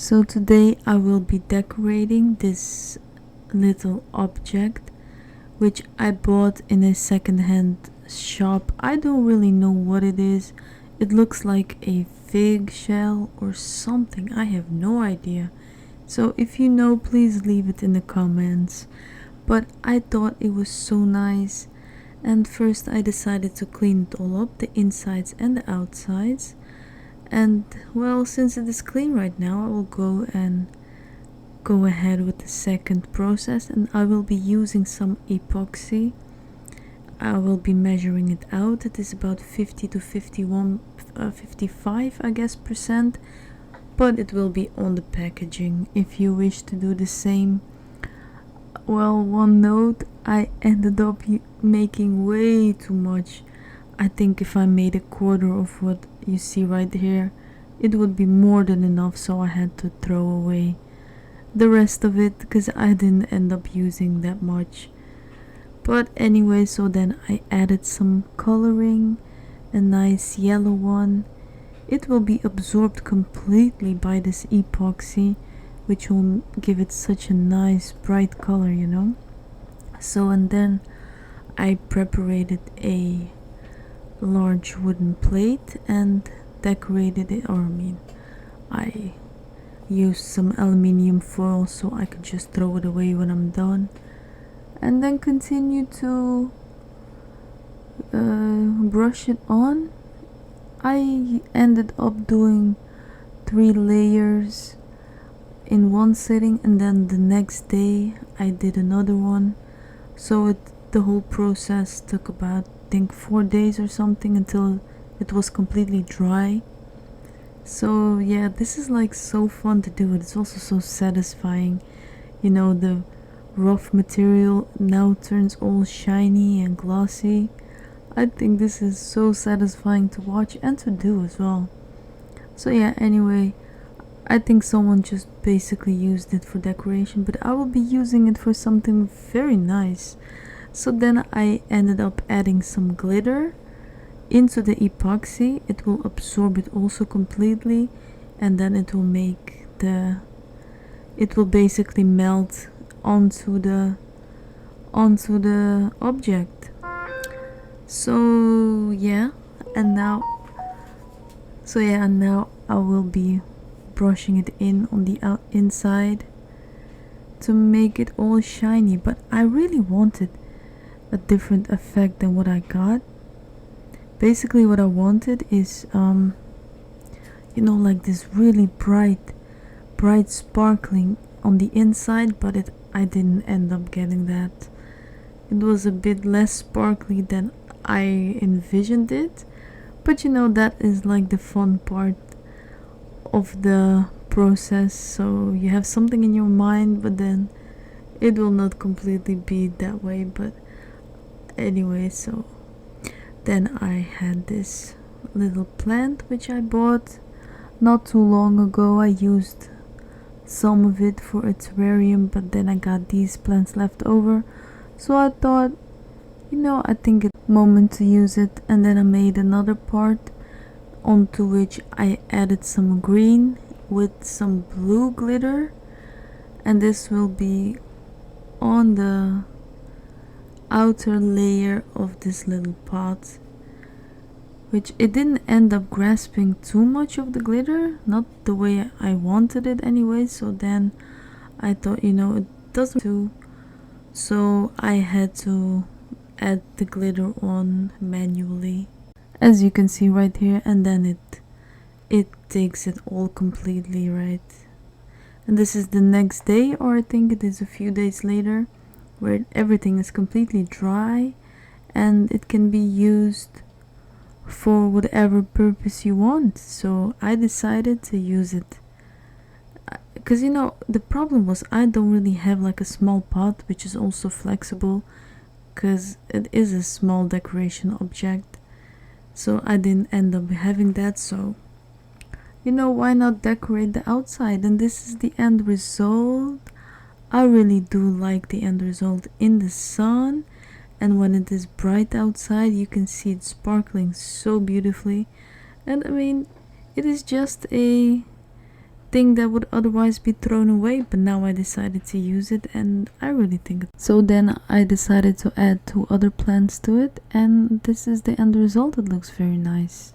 So today I will be decorating this little object which I bought in a second-hand shop. I don't really know what it is. It looks like a fig shell or something. I have no idea. So if you know, please leave it in the comments. But I thought it was so nice, and first I decided to clean it all up, the insides and the outsides. And well, since it is clean right now, I will go ahead with the second process, and I will be using some epoxy. I will be measuring it out. It is about 50 to 55 I guess percent, but it will be on the packaging if you wish to do the same. Well, one note, I ended up making way too much. I think if I made a quarter of what you see right here, it would be more than enough, so I had to throw away the rest of it because I didn't end up using that much. But anyway, so then I added some coloring, a nice yellow one. It will be absorbed completely by this epoxy, which will give it such a nice bright color, you know. So, and then I preparated a large wooden plate and decorated it, or I used some aluminium foil so I could just throw it away when I'm done, and then continue to brush it on. I ended up doing 3 layers in one sitting, and then the next day I did another one. So the whole process took about, I think, 4 days or something until it was completely dry. So yeah, this is like so fun to do. It's also so satisfying, you know, the rough material now turns all shiny and glossy. I think this is so satisfying to watch and to do as well. So yeah, anyway, I think someone just basically used it for decoration, but I will be using it for something very nice. So then I ended up adding some glitter into the epoxy. It will absorb it also completely, and then it will basically melt onto the object. So yeah, and now I will be brushing it in on the inside to make it all shiny, but I really wanted a different effect than what I got. Basically what I wanted is you know, like this really bright sparkling on the inside, but I didn't end up getting that. It was a bit less sparkly than I envisioned it, but you know, that is like the fun part of the process. So you have something in your mind, but then it will not completely be that way. But anyway, so then I had this little plant which I bought not too long ago. I used some of it for a terrarium, but then I got these plants left over, so I thought, you know, I think it's a moment to use it. And then I made another part onto which I added some green with some blue glitter, and this will be on the outer layer of this little pot, which it didn't end up grasping too much of the glitter, not the way I wanted it anyway. So then I thought, you know, it doesn't do, so I had to add the glitter on manually, as you can see right here, and then it takes it all completely, right? And this is the next day, or I think it is a few days later, where everything is completely dry and it can be used for whatever purpose you want. So I decided to use it because, you know, the problem was I don't really have like a small pot which is also flexible, because it is a small decoration object. So I didn't end up having that, so you know, why not decorate the outside? And this is the end result. I really do like the end result in the sun, and when it is bright outside you can see it sparkling so beautifully. And I mean, it is just a thing that would otherwise be thrown away, but now I decided to use it and I really think it. So then I decided to add 2 other plants to it, and this is the end result. It looks very nice.